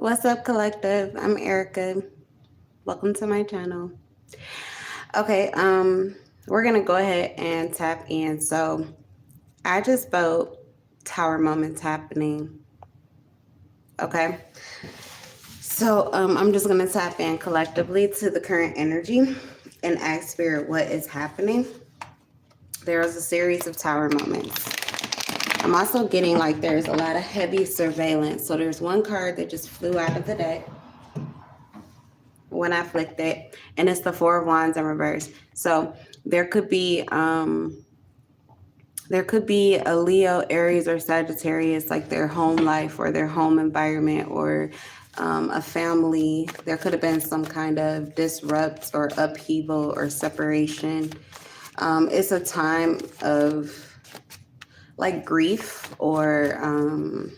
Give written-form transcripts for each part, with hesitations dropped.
What's up, collective? I'm Erica. Welcome to my channel. Okay, we're gonna go ahead and tap in. So I just felt tower moments happening. Okay. So I'm just gonna tap in collectively to the current energy and ask spirit what is happening. There is a series of tower moments. I'm also getting like there's a lot of heavy surveillance. So there's one card that just flew out of the deck when I flicked it, and it's the Four of Wands in reverse. So there could be a Leo, Aries, or Sagittarius, like their home life or their home environment or a family. There could have been some kind of disrupt or upheaval or separation. It's a time of like grief or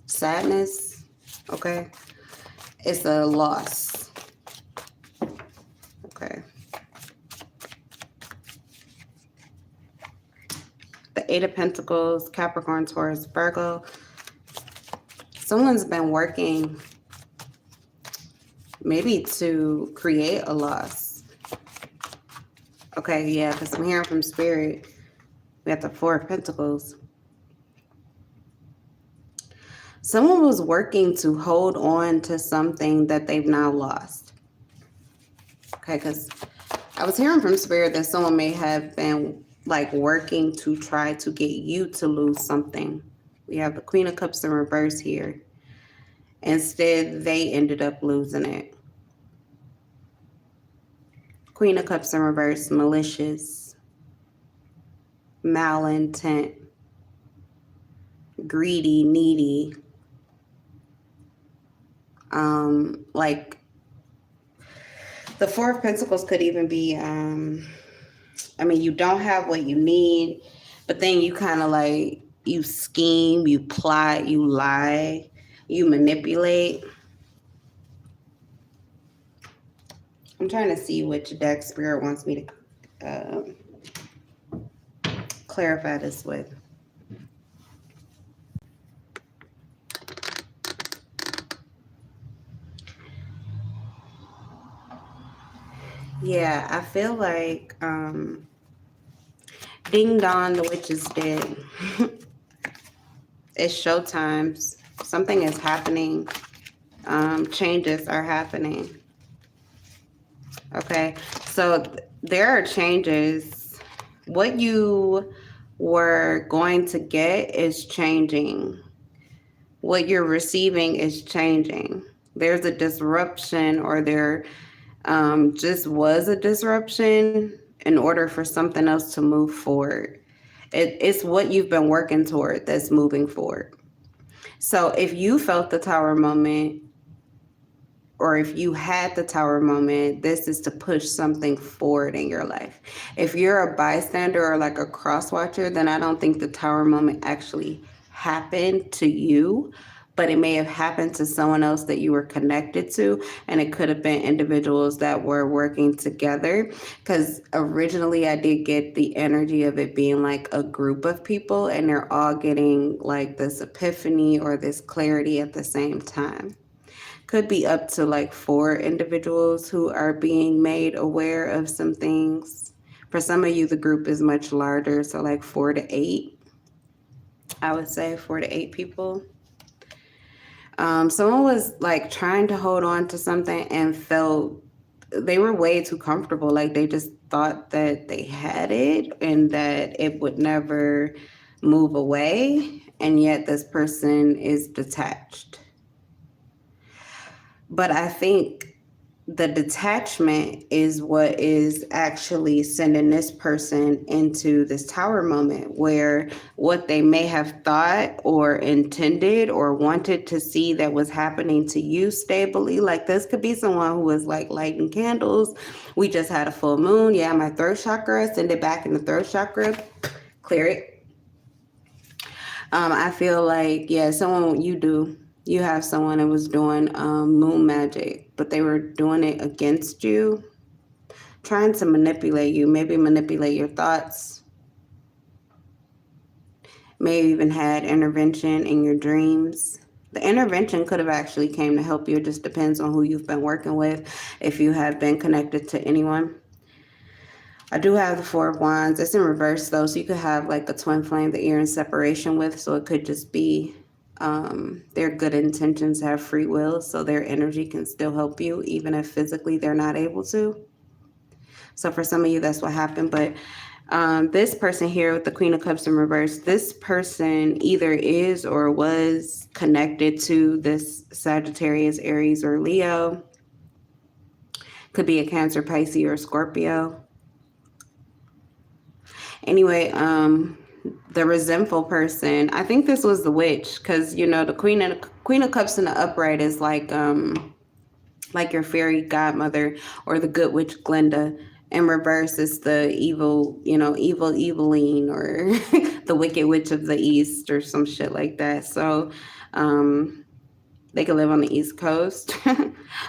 sadness. Okay. It's a loss. Okay. The Eight of Pentacles, Capricorn, Taurus, Virgo. Someone's been working maybe to create a loss. Okay, yeah, because I'm hearing from Spirit. We have the Four of Pentacles. Someone was working to hold on to something that they've now lost. Okay, because I was hearing from Spirit that someone may have been like working to try to get you to lose something. We have the Queen of Cups in reverse here. Instead, they ended up losing it. Queen of Cups in reverse, malicious, malintent, greedy, needy. Like the Four of Pentacles could even be, you don't have what you need, but then you kind of like, you scheme, you plot, you lie, you manipulate. I'm trying to see which deck Spirit wants me to clarify this with. Yeah, I feel like ding dong, the witch is dead. It's showtimes. Something is happening. Changes are happening. Okay, so there are changes. What you were going to get is changing. What you're receiving is changing. There's a disruption, or there just was a disruption in order for something else to move forward. It's what you've been working toward that's moving forward. So if you felt the tower moment, or if you had the tower moment, this is to push something forward in your life. If you're a bystander or like a cross watcher, then I don't think the tower moment actually happened to you, but it may have happened to someone else that you were connected to, and it could have been individuals that were working together, because originally I did get the energy of it being like a group of people, and they're all getting like this epiphany or this clarity at the same time. Could be up to like 4 individuals who are being made aware of some things. For some of you, the group is much larger, so like 4 to 8. I would say 4 to 8 people. Someone was like trying to hold on to something and felt they were way too comfortable. Like they just thought that they had it and that it would never move away. And yet this person is detached. But I think the detachment is what is actually sending this person into this tower moment, where what they may have thought or intended or wanted to see that was happening to you stably, like this could be someone who was like lighting candles. We just had a full moon. Yeah, my throat chakra, send it back in the throat chakra, clear it. I feel like, yeah, someone you have someone that was doing moon magic, but they were doing it against you, trying to manipulate you, maybe manipulate your thoughts, maybe even had intervention in your dreams. The intervention could have actually came to help you. It just depends on who you've been working with, if you have been connected to anyone. I do have the Four of Wands. It's in reverse though, so you could have like a twin flame that you're in separation with. So it could just be their good intentions, have free will, so their energy can still help you even if physically they're not able to. So for some of you, that's what happened. But this person here with the Queen of Cups in reverse, this person either is or was connected to this Sagittarius, Aries, or Leo. Could be a Cancer, Pisces, or Scorpio. Anyway, the resentful person, I think this was the witch, because you know the Queen of Cups in the upright is like your fairy godmother or the good witch Glinda. In reverse is the evil, evil Eveline, or the wicked witch of the east, or some shit like that. So they could live on the East Coast.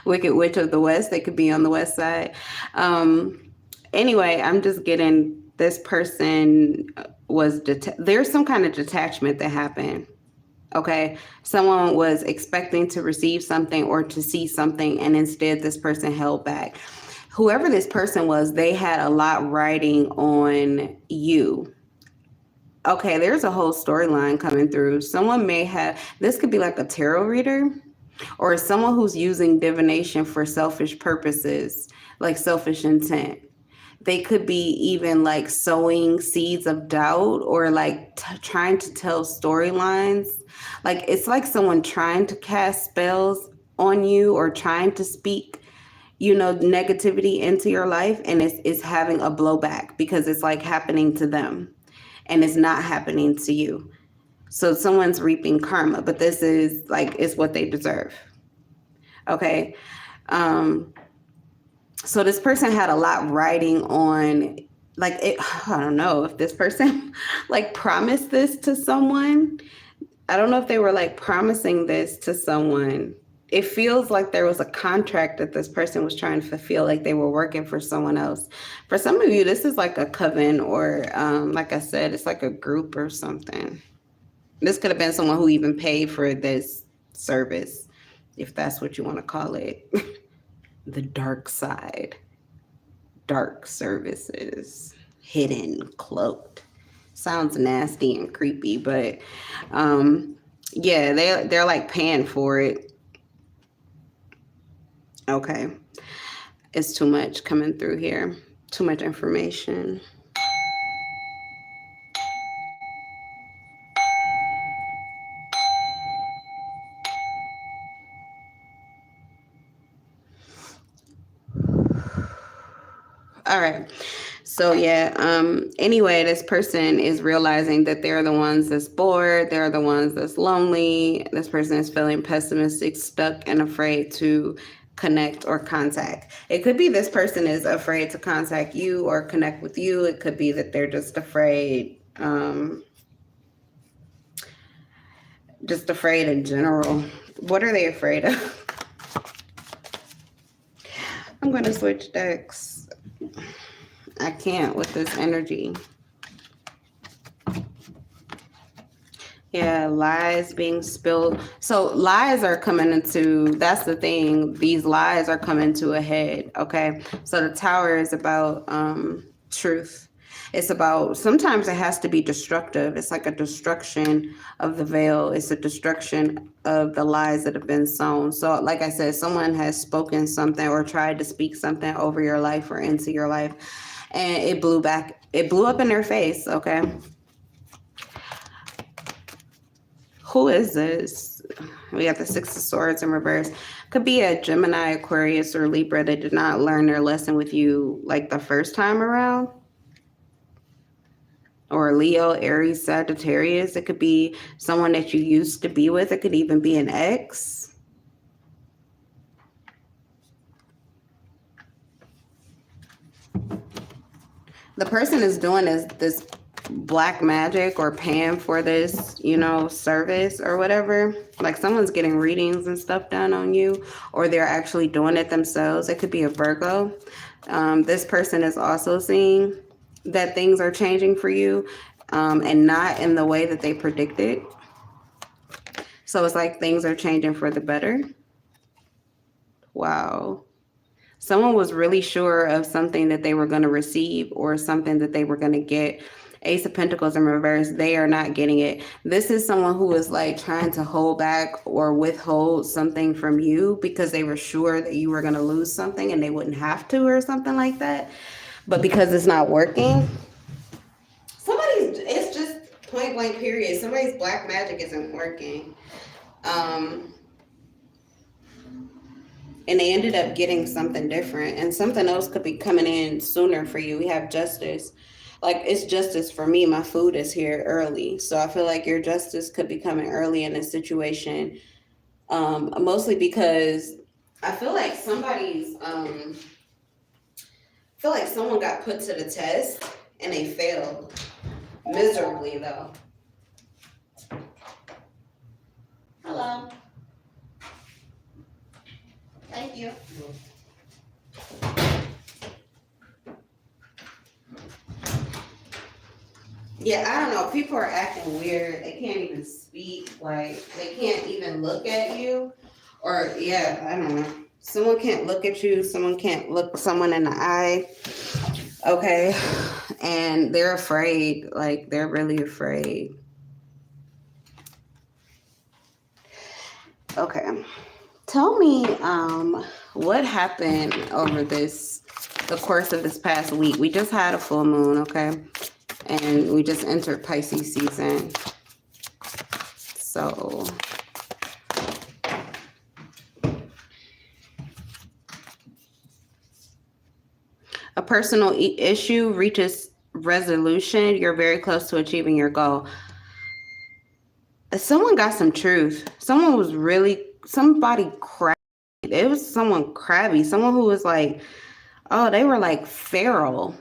Wicked witch of the west, they could be on the west side. Anyway, I'm just getting, this person was, there's some kind of detachment that happened. Okay, someone was expecting to receive something or to see something, and instead this person held back. Whoever this person was, they had a lot riding on you. Okay, there's a whole storyline coming through. Someone may have, this could be like a tarot reader, or someone who's using divination for selfish purposes, like selfish intent. They could be even like sowing seeds of doubt, or like trying to tell storylines. Like it's like someone trying to cast spells on you, or trying to speak, negativity into your life, and it's having a blowback because it's like happening to them and it's not happening to you. So someone's reaping karma, but this is like, it's what they deserve. Okay. So this person had a lot riding on, like, I don't know if this person like promised this to someone. I don't know if they were like promising this to someone. It feels like there was a contract that this person was trying to fulfill, like they were working for someone else. For some of you, this is like a coven, or like I said, it's like a group or something. This could have been someone who even paid for this service, if that's what you want to call it. The dark side. Dark services. Hidden, cloaked. Sounds nasty and creepy, but yeah, they're like paying for it. Okay. It's too much coming through here. Too much information. All right. So yeah, anyway, this person is realizing that they're the ones that's bored. They're the ones that's lonely. This person is feeling pessimistic, stuck, and afraid to connect or contact. It could be this person is afraid to contact you or connect with you. It could be that they're just afraid in general. What are they afraid of? I'm going to switch decks. I can't with this energy. Yeah, lies being spilled. So lies are coming into, that's the thing. These lies are coming to a head, okay? So the Tower is about truth. It's about, sometimes it has to be destructive. It's like a destruction of the veil. It's a destruction of the lies that have been sown. So like I said, someone has spoken something or tried to speak something over your life or into your life, and it blew up in their face, okay? Who is this? We got the Six of Swords in reverse. Could be a Gemini, Aquarius, or Libra that did not learn their lesson with you like the first time around. Or Leo, Aries, Sagittarius. It could be someone that you used to be with. It could even be an ex. The person is doing this black magic or paying for this, service or whatever. Like someone's getting readings and stuff done on you, or they're actually doing it themselves. It could be a Virgo. This person is also seeing that things are changing for you, and not in the way that they predicted. So it's like things are changing for the better. Wow. Someone was really sure of something that they were going to receive or something that they were going to get. Ace of Pentacles in reverse, they are not getting it. This is someone who is like trying to hold back or withhold something from you because they were sure that you were going to lose something and they wouldn't have to or something like that. But because it's not working, it's just point blank period. Somebody's black magic isn't working. And they ended up getting something different, and something else could be coming in sooner for you. We have justice. Like, it's justice for me. My food is here early. So I feel like your justice could be coming early in this situation. Mostly because I feel like someone got put to the test and they failed miserably though. Hello. Thank you. Yeah, I don't know. People are acting weird. They can't even speak. Like, they can't even look at you. Or, yeah, I don't know. Someone can't look at you. Someone can't look someone in the eye. Okay. And they're afraid. Like, they're really afraid. Okay. Tell me what happened over the course of this past week. We just had a full moon, okay? And we just entered Pisces season. So a personal issue reaches resolution. You're very close to achieving your goal. Someone got some truth. Somebody crabby. It was someone crabby. Someone who was like, oh, they were like feral.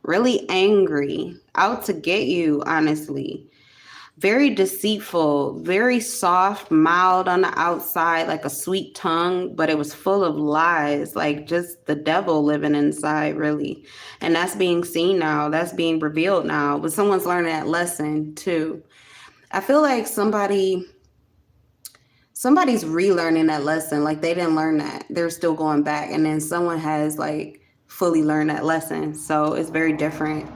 Really angry, out to get you, honestly. Very deceitful, very soft, mild on the outside, like a sweet tongue, but it was full of lies, like just the devil living inside, really. And that's being seen now. That's being revealed now. But someone's learning that lesson, too. I feel like somebody's relearning that lesson. Like, they didn't learn that. They're still going back. And then someone has, like, fully learned that lesson. So it's very different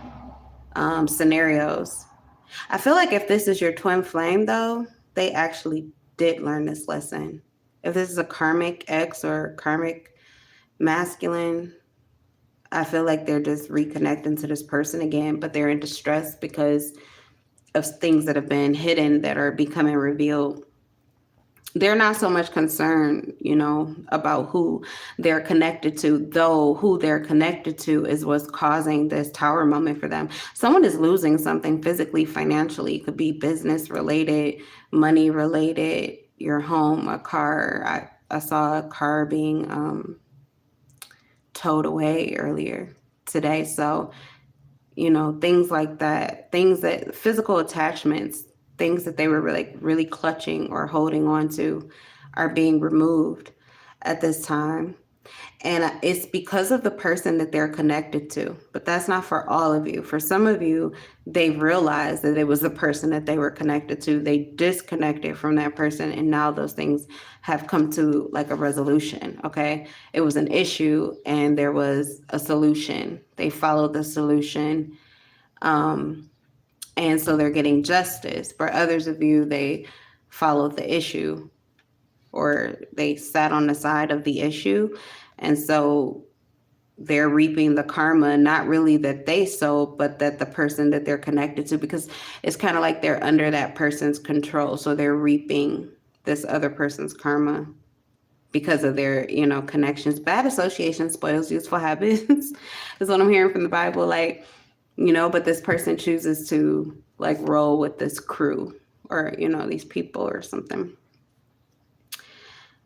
scenarios. I feel like if this is your twin flame, though, they actually did learn this lesson. If this is a karmic ex or karmic masculine, I feel like they're just reconnecting to this person again, but they're in distress because of things that have been hidden that are becoming revealed. They're not so much concerned, about who they're connected to, though who they're connected to is what's causing this tower moment for them. Someone is losing something physically, financially. It could be business related, money related, your home, a car. I saw a car being towed away earlier today. So, things like that, physical attachments, things that they were really clutching or holding on to are being removed at this time. And it's because of the person that they're connected to. But that's not for all of you. For some of you, they've realized that it was the person that they were connected to. They disconnected from that person, and now those things have come to like a resolution, okay? It was an issue, and there was a solution. They followed the solution, and so they're getting justice. For others of you, they followed the issue, or they sat on the side of the issue, and so they're reaping the karma, not really that they sowed, but that the person that they're connected to, because it's kind of like they're under that person's control. So they're reaping this other person's karma because of their, connections. Bad association spoils useful habits is what I'm hearing from the Bible. Like, but this person chooses to like roll with this crew or, these people or something.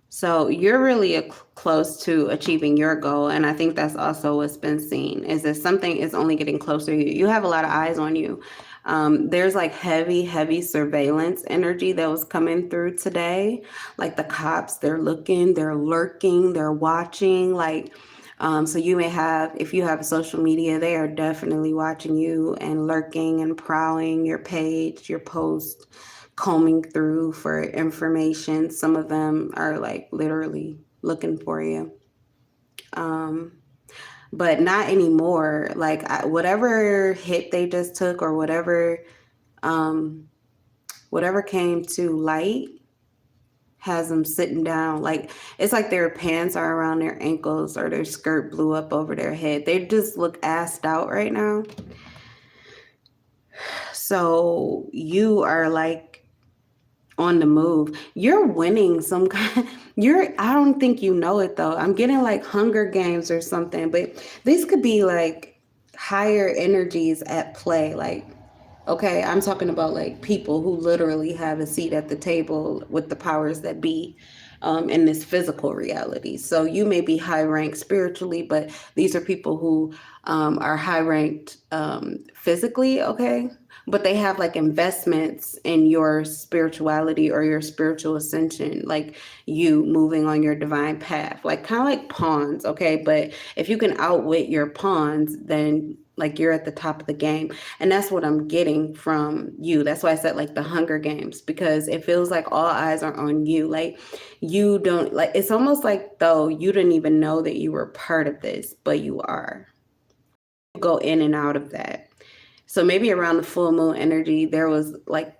So you're really close to achieving your goal. And I think that's also what's been seen, is that something is only getting closer to you. You have a lot of eyes on you. There's like heavy surveillance energy that was coming through today. Like the cops, they're looking, they're lurking, they're watching. Like, so you may have, if you have social media, they are definitely watching you and lurking and prowling your page, your post, combing through for information. Some of them are like literally looking for you. But not anymore. Like whatever hit they just took, or whatever came to light, has them sitting down. Like it's like their pants are around their ankles, or their skirt blew up over their head. They just look assed out right now. So you are like on the move. You're winning some kind. I don't think you know it though. I'm getting like Hunger Games or something, but these could be like higher energies at play. Like, okay, I'm talking about like people who literally have a seat at the table with the powers that be, in this physical reality. So you may be high ranked spiritually, but these are people who are high ranked physically, okay? But they have like investments in your spirituality or your spiritual ascension, like you moving on your divine path, like kind of like pawns, okay? But if you can outwit your pawns, then like you're at the top of the game. And that's what I'm getting from you. That's why I said like the Hunger Games, because it feels like all eyes are on you. Like you don't, like, it's almost like though you didn't even know that you were part of this, but you are. You go in and out of that. So maybe around the full moon energy, there was like,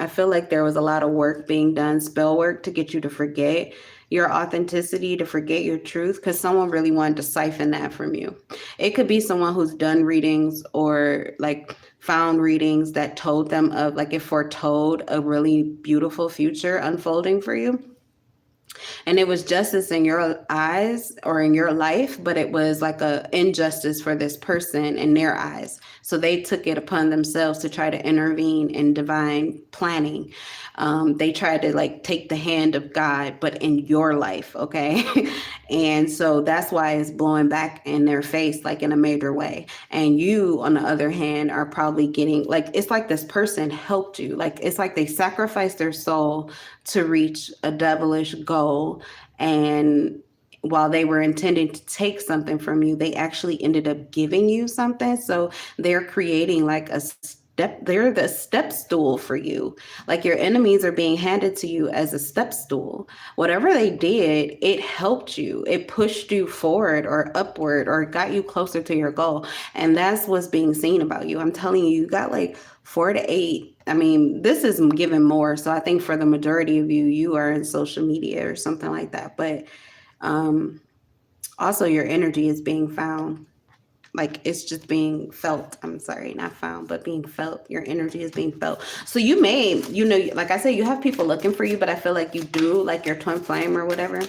I feel like there was a lot of work being done, spell work, to get you to forget your authenticity, to forget your truth, because someone really wanted to siphon that from you. It could be someone who's done readings or like found readings that told them of, like, it foretold a really beautiful future unfolding for you. And it was justice in your eyes or in your life, but it was like a injustice for this person in their eyes. So they took it upon themselves to try to intervene in divine planning. They tried to like take the hand of God, but in your life, okay? And so that's why it's blowing back in their face, like in a major way. And you, on the other hand, are probably getting like, it's like this person helped you. Like it's like they sacrificed their soul to reach a devilish goal. And while they were intending to take something from you, they actually ended up giving you something. So they're creating like they're the step stool for you. Like your enemies are being handed to you as a step stool. Whatever they did, it helped you. It pushed you forward or upward or got you closer to your goal. And that's what's being seen about you. I'm telling you, you got like 4 to 8. I mean, this is given more. So I think for the majority of you, you are in social media or something like that. But also your energy is being found. Like it's just being felt. I'm sorry, not found, but being felt. Your energy is being felt. So you may, like I said, you have people looking for you, but I feel like you do, like your twin flame or whatever.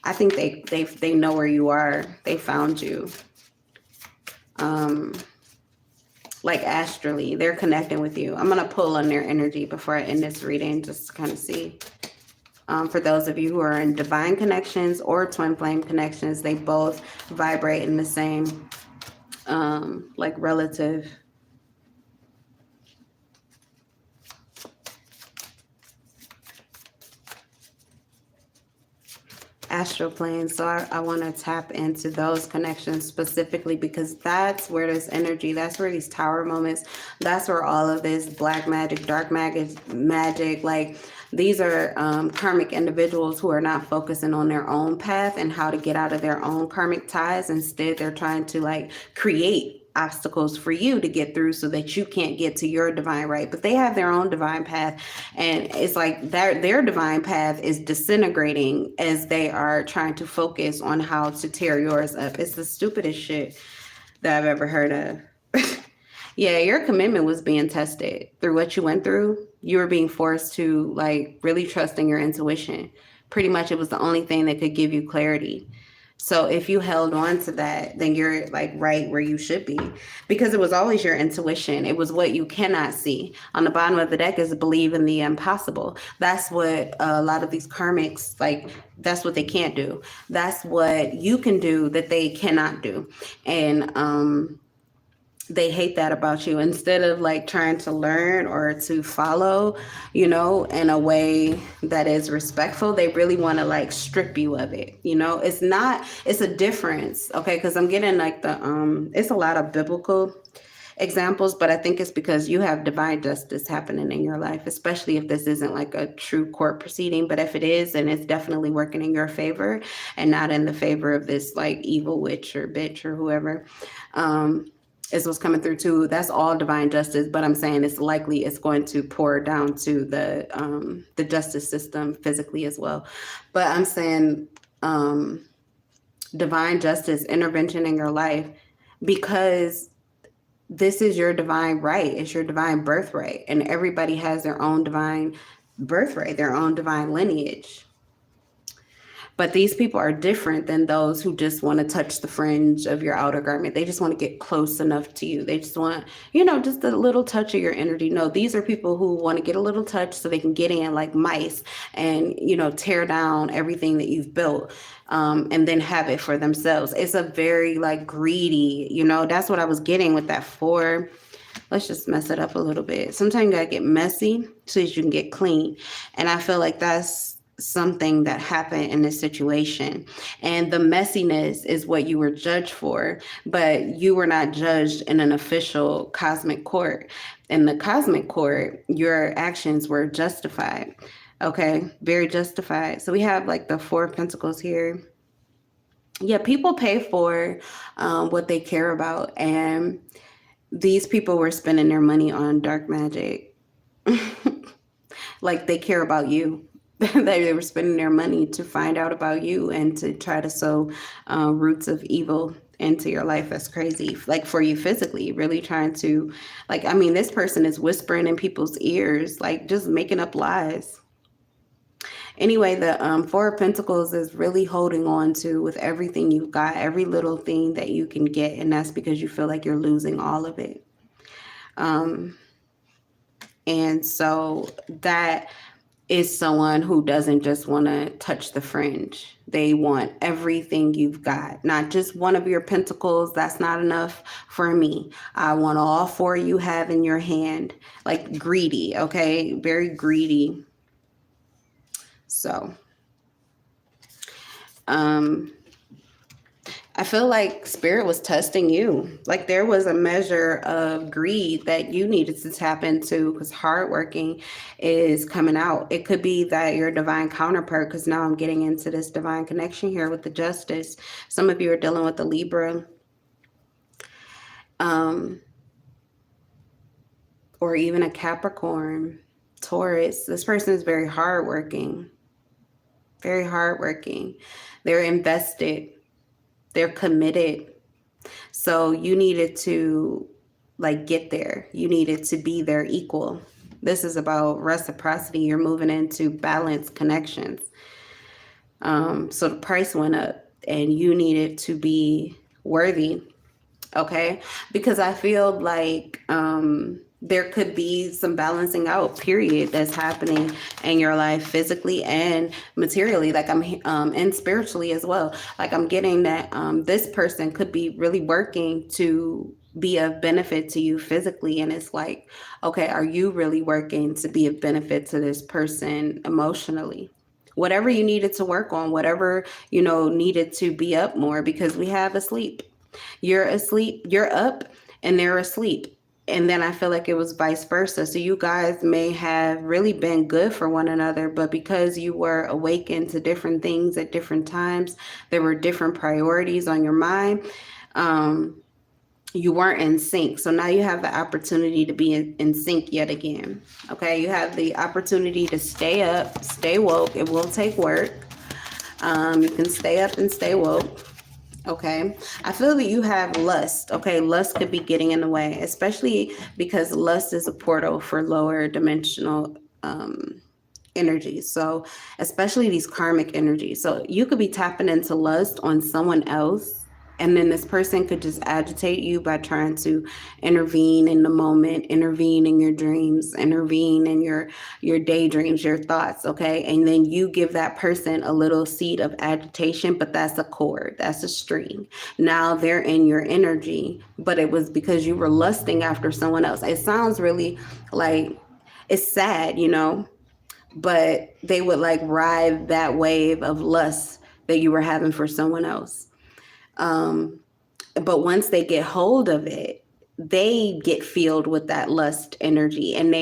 I think they know where you are. They found you. Like astrally, they're connecting with you. I'm gonna pull on their energy before I end this reading, just to kind of see. For those of you who are in divine connections or twin flame connections, they both vibrate in the same like relative astral planes. So I want to tap into those connections specifically, because that's where this energy, that's where these tower moments, that's where all of this black magic, dark magic, like these are karmic individuals who are not focusing on their own path and how to get out of their own karmic ties. Instead, they're trying to like create obstacles for you to get through so that you can't get to your divine right. But they have their own divine path, and it's like their divine path is disintegrating as they are trying to focus on how to tear yours up. It's the stupidest shit that I've ever heard of. Yeah, your commitment was being tested through what you went through. You were being forced to like really trust in your intuition. Pretty much it was the only thing that could give you clarity. So if you held on to that, then you're like right where you should be, because it was always your intuition. It was what you cannot see. On the bottom of the deck is believe in the impossible. That's what a lot of these karmics, like, that's what they can't do. That's what you can do that they cannot do. And they hate that about you. Instead of like trying to learn or to follow, in a way that is respectful, they really want to like strip you of it. It's a difference. Okay. Cause I'm getting like it's a lot of biblical. examples, but I think it's because you have divine justice happening in your life, especially if this isn't like a true court proceeding. But if it is, then it's definitely working in your favor and not in the favor of this like evil witch or bitch or whoever. Is what's coming through too. That's all divine justice, but I'm saying it's likely it's going to pour down to the justice system physically as well. But I'm saying divine justice intervention in your life because this is your divine right. It's your divine birthright. And everybody has their own divine birthright, their own divine lineage. But these people are different than those who just want to touch the fringe of your outer garment. They just want to get close enough to you. They just want, just a little touch of your energy. No, these are people who want to get a little touch so they can get in like mice and, tear down everything that you've built. And then have it for themselves. It's a very like greedy, that's what I was getting with that 4. Let's just mess it up a little bit. Sometimes you gotta get messy so that you can get clean. And I feel like that's something that happened in this situation. And the messiness is what you were judged for, but you were not judged in an official cosmic court. In the cosmic court, your actions were justified. Okay, very justified. So we have like the 4 of Pentacles here. Yeah, people pay for what they care about. And these people were spending their money on dark magic. Like they care about you. They were spending their money to find out about you and to try to sow roots of evil into your life. That's crazy. Like for you physically, really trying to, this person is whispering in people's ears, like just making up lies. Anyway, the 4 of Pentacles is really holding on to with everything you've got, every little thing that you can get. And that's because you feel like you're losing all of it. And so that is someone who doesn't just want to touch the fringe. They want everything you've got, not just one of your pentacles. That's not enough for me. I want all 4 you have in your hand, like greedy. Okay. Very greedy. So, I feel like spirit was testing you. Like there was a measure of greed that you needed to tap into because hardworking is coming out. It could be that your divine counterpart, because now I'm getting into this divine connection here with the justice. Some of you are dealing with the Libra. Or even a Capricorn, Taurus. This person is very hardworking. Very hardworking. They're invested. They're committed. So you needed to get there. You needed to be their equal. This is about reciprocity. You're moving into balanced connections. So the price went up and you needed to be worthy. Okay. Because I feel like, there could be some balancing out period that's happening in your life physically and materially, and spiritually as well. Like I'm getting that this person could be really working to be of benefit to you physically. And it's like, okay, are you really working to be of benefit to this person emotionally? Whatever you needed to work on, whatever, needed to be up more, because we have asleep. You're asleep, you're up, and they're asleep. And then I feel like it was vice versa. So you guys may have really been good for one another, but because you were awakened to different things at different times, there were different priorities on your mind. You weren't in sync. So now you have the opportunity to be in sync yet again. Okay. You have the opportunity to stay up, stay woke. It will take work. You can stay up and stay woke. Okay. I feel that you have lust. Okay. Lust could be getting in the way, especially because lust is a portal for lower dimensional energies. So especially these karmic energies. So you could be tapping into lust on someone else. And then this person could just agitate you by trying to intervene in the moment, intervene in your dreams, intervene in your daydreams, your thoughts, okay? And then you give that person a little seed of agitation, but that's a cord, that's a string. Now they're in your energy, but it was because you were lusting after someone else. It sounds really like it's sad, but they would ride that wave of lust that you were having for someone else. But once they get hold of it, they get filled with that lust energy, and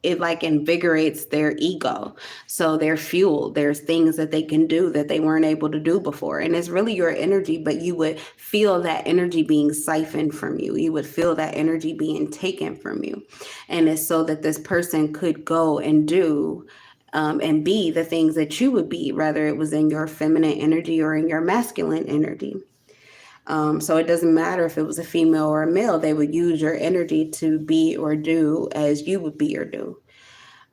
it like invigorates their ego. So they're fueled. There's things that they can do that they weren't able to do before. And it's really your energy, but you would feel that energy being siphoned from you. You would feel that energy being taken from you. And it's so that this person could go and do and be the things that you would be, whether it was in your feminine energy or in your masculine energy. So it doesn't matter if it was a female or a male, they would use your energy to be or do as you would be or do.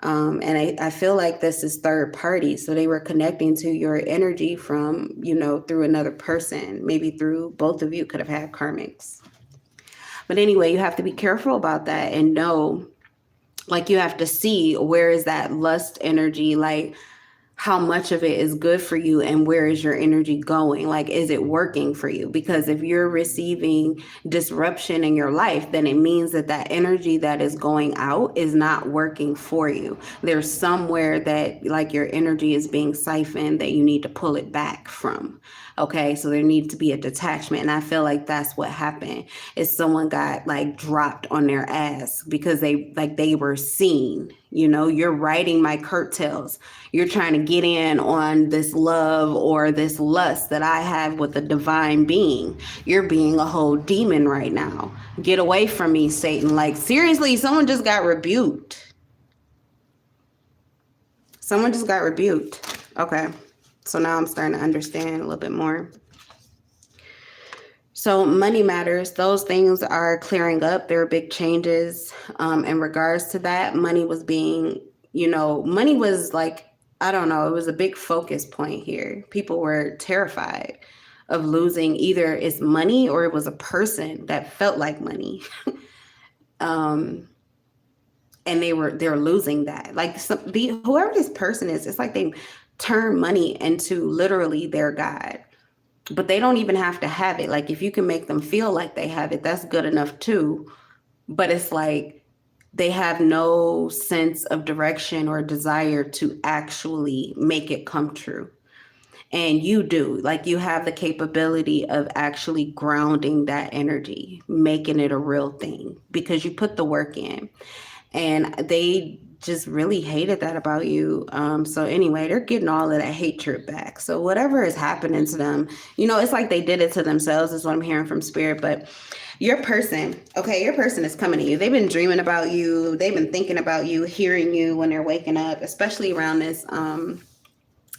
And I feel like this is third party. So they were connecting to your energy from, through another person, maybe through both of you could have had karmics. But anyway, you have to be careful about that and know, like, you have to see where is that lust energy, like, how much of it is good for you and where is your energy going? Like, is it working for you? Because if you're receiving disruption in your life, then it means that that energy that is going out is not working for you. There's somewhere that, like, your energy is being siphoned that you need to pull it back from. Okay, so there needs to be a detachment. And I feel like that's what happened, is someone got like dropped on their ass because they were seen. You're riding my curtails. You're trying to get in on this love or this lust that I have with the divine being. You're being a whole demon right now. Get away from me, Satan. Like, seriously, someone just got rebuked. Someone just got rebuked. Okay. So now I'm starting to understand a little bit more. So money matters. Those things are clearing up. There are big changes in regards to that. Money was being, money was like, I don't know, it was a big focus point here. People were terrified of losing either it's money or it was a person that felt like money. And they're losing that. Like, whoever this person is, it's like they turn money into literally their God. But they don't even have to have it. Like, if you can make them feel like they have it, that's good enough too. But it's like they have no sense of direction or desire to actually make it come true. And you do. Like, you have the capability of actually grounding that energy, making it a real thing because you put the work in. And they just really hated that about you. So anyway, they're getting all of that hatred back. So whatever is happening to them, it's like they did it to themselves, is what I'm hearing from spirit. But your person is coming to you. They've been dreaming about you. They've been thinking about you, hearing you when they're waking up, especially around this,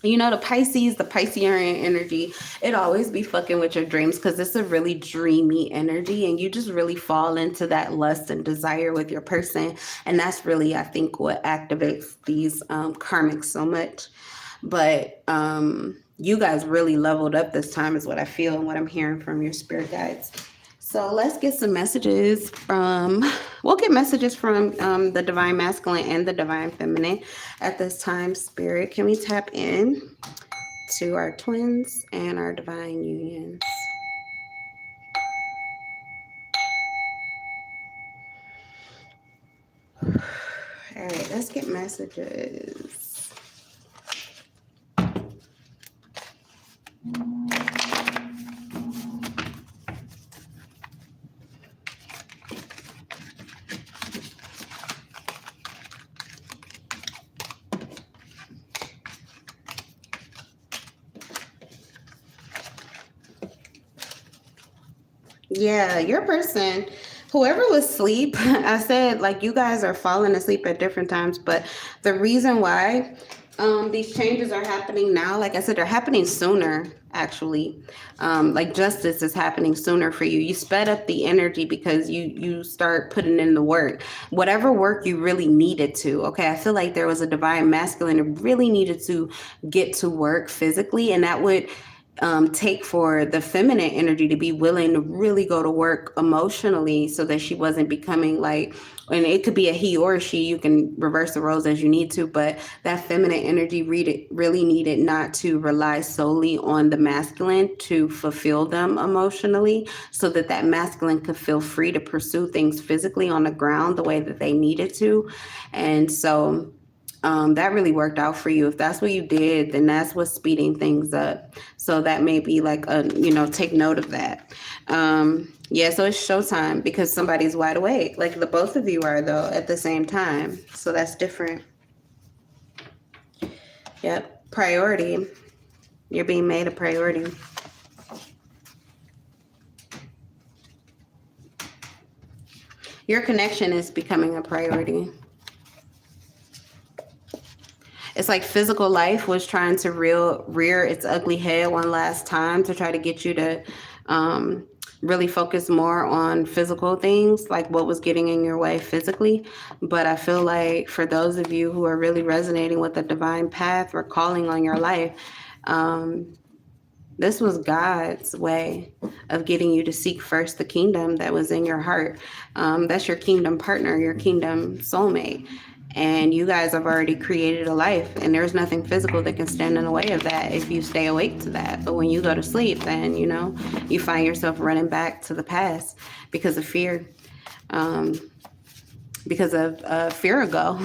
the Piscean energy, it always be fucking with your dreams because it's a really dreamy energy and you just really fall into that lust and desire with your person. And that's really, I think, what activates these karmics so much. But you guys really leveled up this time is what I feel and what I'm hearing from your spirit guides. So let's get some messages we'll get messages from the divine masculine and the divine feminine at this time. Spirit, can we tap in to our twins and our divine unions? All right, let's get messages. Yeah, your person, whoever was asleep, I said, like, you guys are falling asleep at different times, but the reason why these changes are happening now, like I said, they're happening sooner, actually. Like, justice is happening sooner for you. You sped up the energy because you start putting in the work, whatever work you really needed to. Okay, I feel like there was a divine masculine who really needed to get to work physically, and that would take for the feminine energy to be willing to really go to work emotionally so that she wasn't becoming like, and it could be a he or a she, you can reverse the roles as you need to, but that feminine energy really needed not to rely solely on the masculine to fulfill them emotionally, so that that masculine could feel free to pursue things physically on the ground the way that they needed to. And so that really worked out for you. If that's what you did, then that's what's speeding things up. So that may be like take note of that. Yeah, so it's showtime because somebody's wide awake. Like the both of you are though at the same time. So that's different. Yep. Priority. You're being made a priority. Your connection is becoming a priority. It's like physical life was trying to rear its ugly head one last time to try to get you to really focus more on physical things, like what was getting in your way physically. But I feel like for those of you who are really resonating with the divine path or calling on your life, this was God's way of getting you to seek first the kingdom that was in your heart. That's your kingdom partner, your kingdom soulmate. And you guys have already created a life, and there's nothing physical that can stand in the way of that if you stay awake to that. But when you go to sleep, then, you find yourself running back to the past because of fear. Because of fear ago,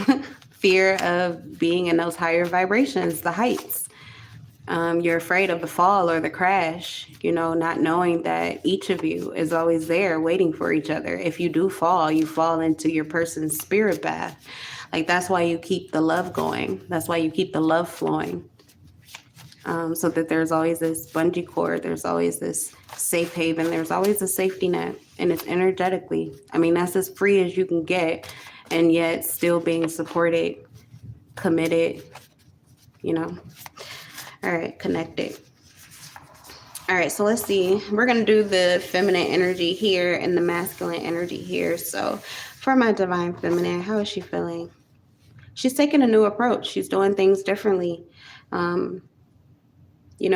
fear of being in those higher vibrations, the heights. You're afraid of the fall or the crash, not knowing that each of you is always there waiting for each other. If you do fall, you fall into your person's spirit bath. Like that's why you keep the love going. That's why you keep the love flowing. So that there's always this bungee cord. There's always this safe haven. There's always a safety net. And it's energetically. I mean, that's as free as you can get. And yet still being supported, committed, All right, connected. All right, so let's see. We're going to do the feminine energy here and the masculine energy here. So for my divine feminine, how is she feeling? She's taking a new approach. She's doing things differently.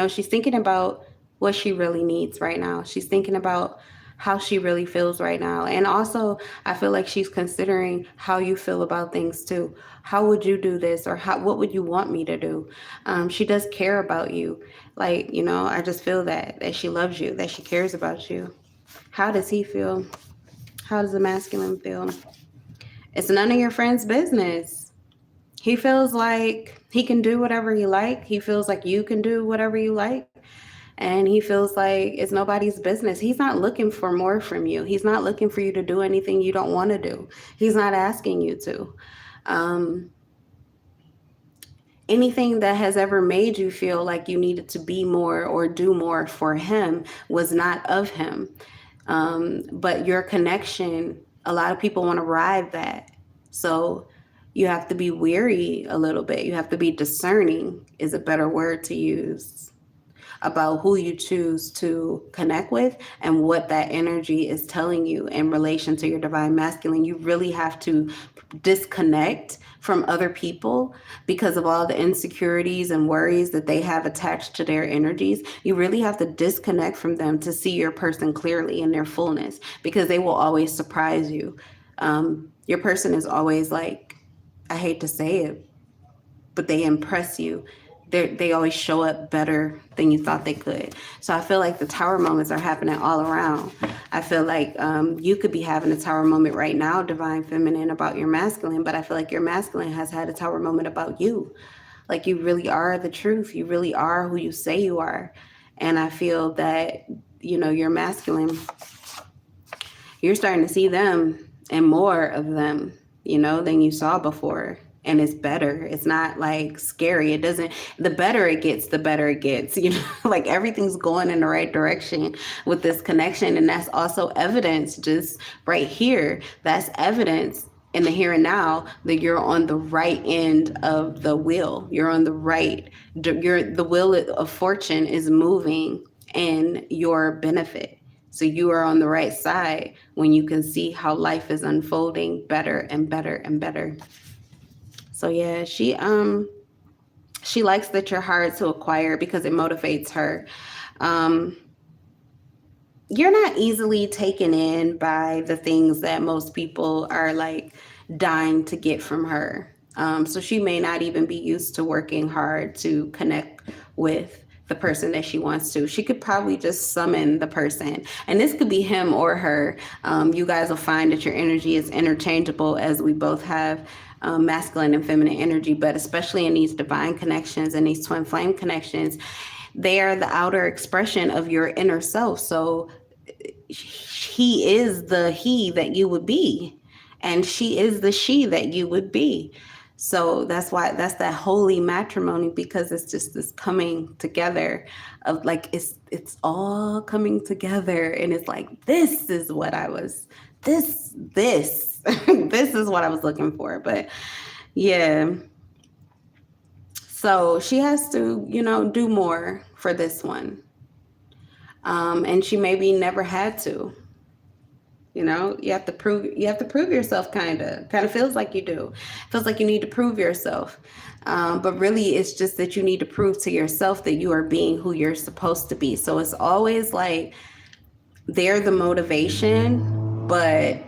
She's thinking about what she really needs right now. She's thinking about how she really feels right now. And also, I feel like she's considering how you feel about things too. How would you do this? Or what would you want me to do? She does care about you. Like, I just feel that she loves you, that she cares about you. How does he feel? How does the masculine feel? It's none of your friend's business. He feels like he can do whatever he like. He feels like you can do whatever you like. And he feels like it's nobody's business. He's not looking for more from you. He's not looking for you to do anything you don't want to do. He's not asking you to. Anything that has ever made you feel like you needed to be more or do more for him was not of him. But your connection, a lot of people want to ride that. So you have to be weary a little bit. You have to be discerning is a better word to use about who you choose to connect with and what that energy is telling you in relation to your divine masculine. You really have to disconnect from other people because of all the insecurities and worries that they have attached to their energies. You really have to disconnect from them to see your person clearly in their fullness, because they will always surprise you. Your person is always like, I hate to say it, but they impress you. They always show up better than you thought they could. So I feel like the tower moments are happening all around. I feel like you could be having a tower moment right now, divine feminine, about your masculine, but I feel like your masculine has had a tower moment about you. Like you really are the truth. You really are who you say you are. And I feel that, your masculine, you're starting to see them and more of them, than you saw before. And it's better. It's not like scary. The better it gets, the better it gets. Like everything's going in the right direction with this connection. And that's also evidence just right here. That's evidence in the here and now that you're on the right end of the wheel. You're on the right, the wheel of fortune is moving in your benefit. So you are on the right side when you can see how life is unfolding better and better and better. So yeah, she likes that you're hard to acquire because it motivates her. You're not easily taken in by the things that most people are like dying to get from her. So she may not even be used to working hard to connect with the person that she wants to. She could probably just summon the person. And this could be him or her. You guys will find that your energy is interchangeable, as we both have masculine and feminine energy, but especially in these divine connections and these twin flame connections, they are the outer expression of your inner self. So he is the he that you would be, and she is the she that you would be. So that's why that's that holy matrimony, because it's just this coming together of like it's all coming together, and it's like, this is what I was this this is what I was looking for. But yeah, so she has to, do more for this one. And she maybe never had to. You have to prove yourself, kind of feels like you do. Feels like you need to prove yourself. But really it's just that you need to prove to yourself that you are being who you're supposed to be. So it's always like they're the motivation, but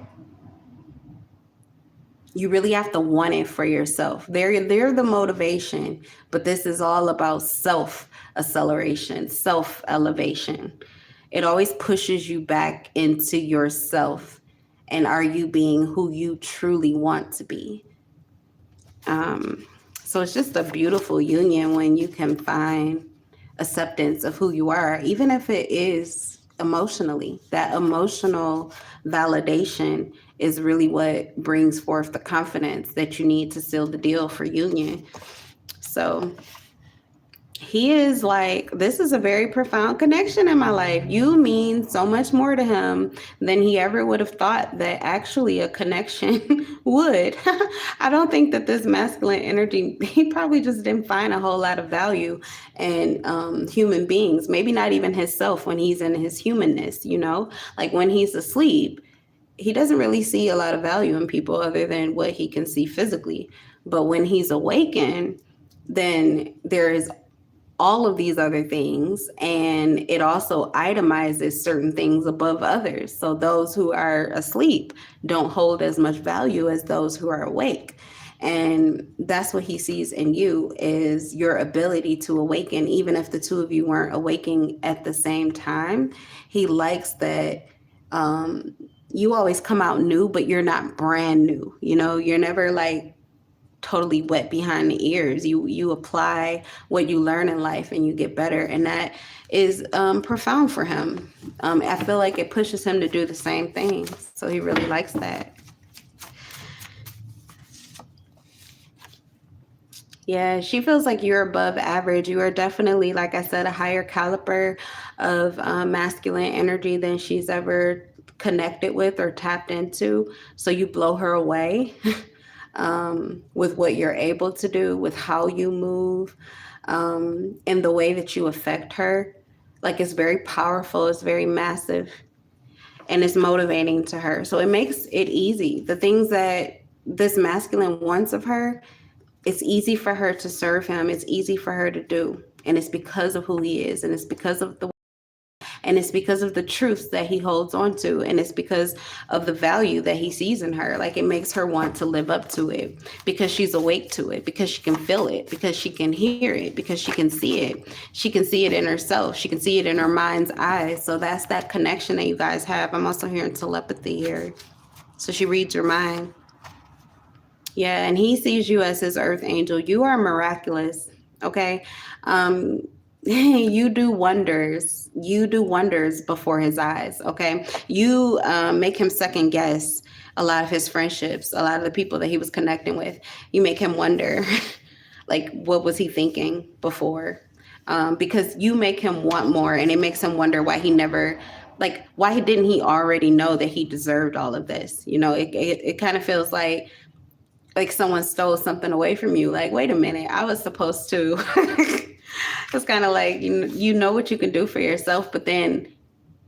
you really have to want it for yourself. They're the motivation, but this is all about self acceleration, self elevation. It always pushes you back into yourself. And are you being who you truly want to be? So it's just a beautiful union when you can find acceptance of who you are, even if it is emotionally. That emotional validation is really what brings forth the confidence that you need to seal the deal for union. So he is like, this is a very profound connection in my life. You mean so much more to him than he ever would have thought that actually a connection would. I don't think that this masculine energy, he probably just didn't find a whole lot of value in human beings, maybe not even himself when he's in his humanness, like when he's asleep. He doesn't really see a lot of value in people other than what he can see physically. But when he's awakened, then there is all of these other things, and it also itemizes certain things above others. So those who are asleep don't hold as much value as those who are awake. And that's what he sees in you, is your ability to awaken, even if the two of you weren't awaking at the same time. He likes that you always come out new, but you're not brand new. You're never like totally wet behind the ears. You apply what you learn in life and you get better, and that is profound for him. I feel like it pushes him to do the same thing, so he really likes that. Yeah, she feels like you're above average. You are definitely, like I said, a higher caliber of masculine energy than she's ever connected with or tapped into. So you blow her away. With what you're able to do, with how you move, and the way that you affect her. Like, it's very powerful, it's very massive, and it's motivating to her. So it makes it easy. The things that this masculine wants of her, it's easy for her to serve him. It's easy for her to do. And it's because of who he is, and it's because of the truths that he holds on to, and it's because of the value that he sees in her. Like, it makes her want to live up to it because she's awake to it, because she can feel it, because she can hear it, because she can see it. She can see it in herself. She can see it in her mind's eyes. So that's that connection that you guys have. I'm also hearing telepathy here. So she reads your mind. Yeah, and he sees you as his earth angel. You are miraculous, okay? You do wonders. You do wonders before his eyes, okay? You make him second guess a lot of his friendships, a lot of the people that he was connecting with. You make him wonder, like, what was he thinking before? Because you make him want more, and it makes him wonder why he never, like, why didn't he already know that he deserved all of this? It kind of feels like someone stole something away from you. Like, wait a minute, I was supposed to. It's kind of like, you know what you can do for yourself, but then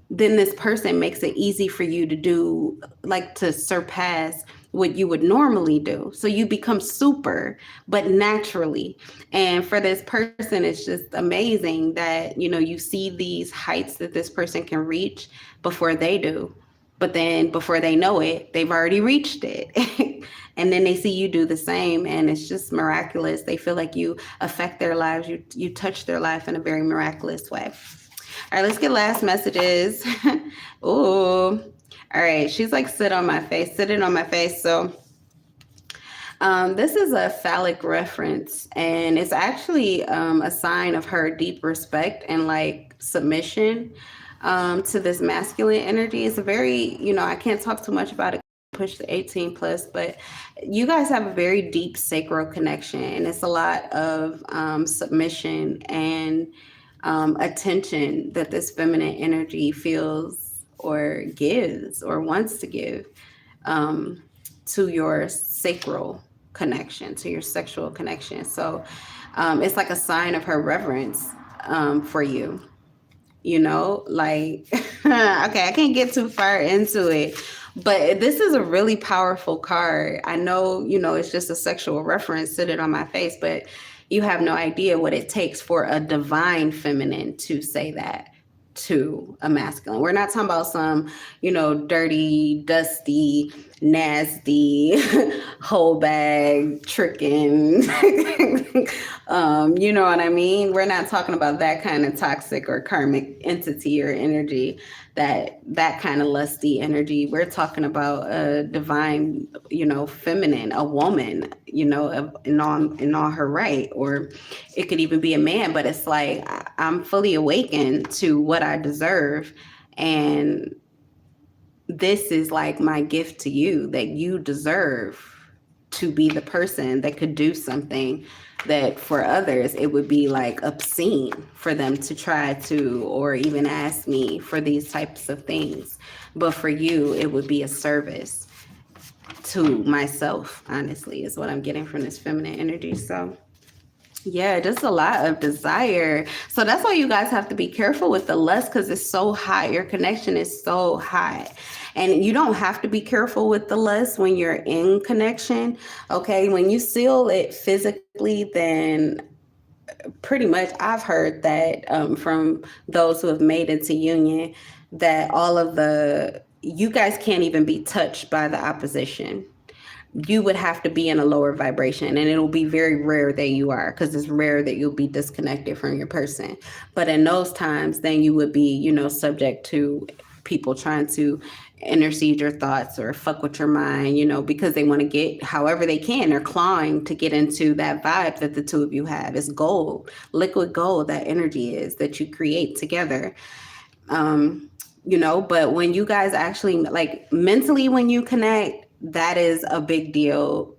this person makes it easy for you to do, like, to surpass what you would normally do. So you become super, but naturally. And for this person, it's just amazing that, you see these heights that this person can reach before they do. But then before they know it, they've already reached it. And then they see you do the same, and it's just miraculous. They feel like you affect their lives. You touch their life in a very miraculous way. All right, let's get last messages. Ooh. All right, she's like sitting on my face. So this is a phallic reference, and it's actually a sign of her deep respect and like submission to this masculine energy. It's a very, I can't talk too much about it, push the 18 plus, but you guys have a very deep sacral connection, and it's a lot of submission and attention that this feminine energy feels or gives or wants to give to your sacral connection, to your sexual connection. So it's like a sign of her reverence for you, like, okay, I can't get too far into it, but this is a really powerful card. I know, it's just a sexual reference sitting on my face, but you have no idea what it takes for a divine feminine to say that to a masculine. We're not talking about some, dirty, dusty, nasty, whole bag tricking. You know what I mean? We're not talking about that kind of toxic or karmic entity or energy, that kind of lusty energy. We're talking about a divine, feminine, a woman, in all her right, or it could even be a man, but it's like, I'm fully awakened to what I deserve. And this is like my gift to you, that you deserve to be the person that could do something that for others it would be like obscene for them to try to, or even ask me for these types of things. But for you, it would be a service to myself, honestly, is what I'm getting from this feminine energy. So yeah, just a lot of desire. So that's why you guys have to be careful with the lust, because it's so high. Your connection is so high. And you don't have to be careful with the lust when you're in connection. Okay, when you seal it physically, then pretty much I've heard that from those who have made it to union, that you guys can't even be touched by the opposition. You would have to be in a lower vibration, and it'll be very rare that you are, because it's rare that you'll be disconnected from your person. But in those times, then you would be, subject to people trying to intercede your thoughts or fuck with your mind, because they want to get however they can. They're clawing to get into that vibe that the two of you have. It's gold, liquid gold, that energy is that you create together. But when you guys actually, like, mentally, when you connect, that is a big deal.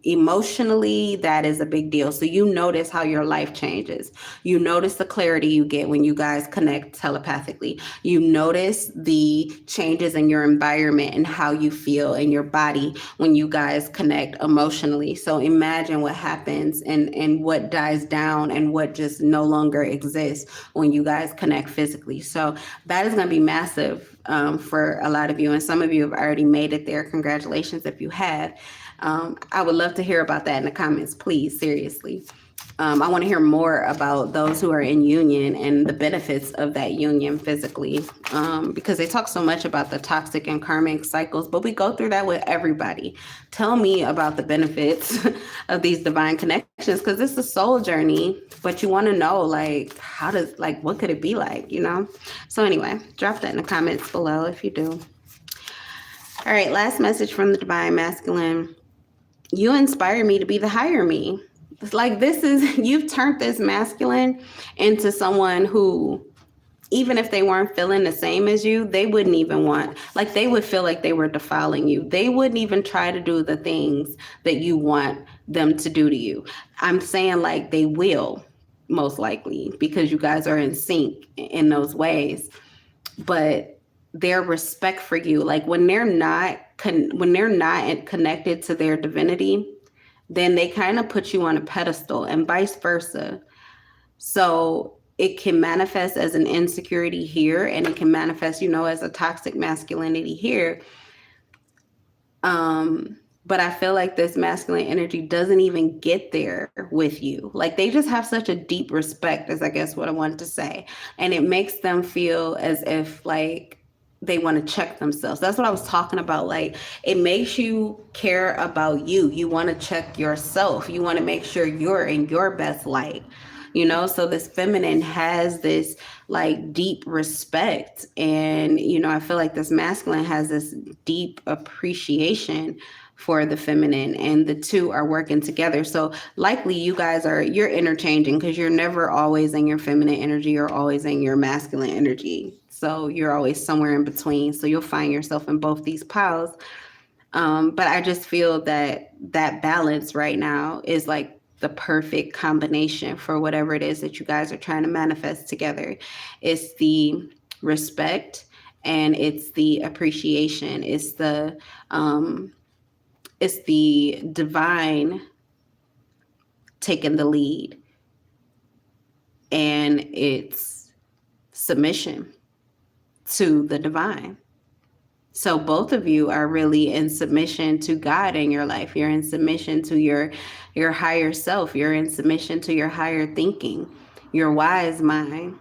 Emotionally, that is a big deal. So you notice how your life changes. You notice the clarity you get when you guys connect telepathically. You notice the changes in your environment and how you feel in your body when you guys connect emotionally. So imagine what happens and what dies down and what just no longer exists when you guys connect physically. So that is going to be massive for a lot of you. And some of you have already made it there. Congratulations if you have. I would love to hear about that in the comments, please, seriously. I want to hear more about those who are in union and the benefits of that union physically, because they talk so much about the toxic and karmic cycles, but we go through that with everybody. Tell me about the benefits of these divine connections, because it's a soul journey, but you want to know, like, what could it be like, So anyway, drop that in the comments below if you do. All right, last message from the Divine Masculine. You inspire me to be the higher me. It's like you've turned this masculine into someone who, even if they weren't feeling the same as you, they wouldn't even they would feel like they were defiling you. They wouldn't even try to do the things that you want them to do to you. I'm saying, like, they will, most likely, because you guys are in sync in those ways. But their respect for you, like, when they're not connected to their divinity, then they kind of put you on a pedestal, and vice versa. So it can manifest as an insecurity here, and it can manifest, as a toxic masculinity here. But I feel like this masculine energy doesn't even get there with you. Like, they just have such a deep respect, is I guess what I wanted to say. And it makes them feel as if, like, they want to check themselves. That's what I was talking about. Like, it makes you care about you. You want to check yourself. You want to make sure you're in your best light. You know, so this feminine has this like deep respect. And, you know, I feel like this masculine has this deep appreciation for the feminine, and the two are working together. So likely you guys you're interchanging, because you're never always in your feminine energy, you're always in your masculine energy. So you're always somewhere in between. So you'll find yourself in both these piles. But I just feel that that balance right now is like the perfect combination for whatever it is that you guys are trying to manifest together. It's the respect and it's the appreciation. It's the divine taking the lead, and it's submission to the divine. So both of you are really in submission to God in your life. You're in submission to your higher self. You're in submission to your higher thinking, your wise mind.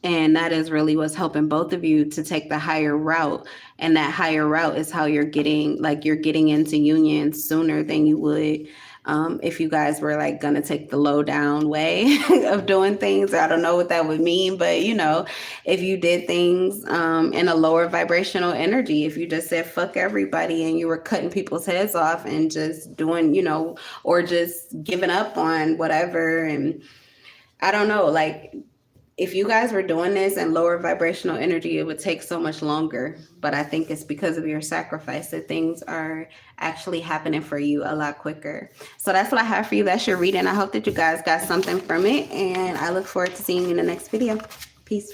And that is really what's helping both of you to take the higher route. And that higher route is how you're getting into union sooner than you would if you guys were like going to take the low down way of doing things. I don't know what that would mean, but you know, if you did things in a lower vibrational energy, if you just said fuck everybody and you were cutting people's heads off and just doing, you know, or just giving up on whatever. And I don't know, like, if you guys were doing this in lower vibrational energy, it would take so much longer. But I think it's because of your sacrifice that things are actually happening for you a lot quicker. So that's what I have for you. That's your reading. I hope that you guys got something from it. And I look forward to seeing you in the next video. Peace.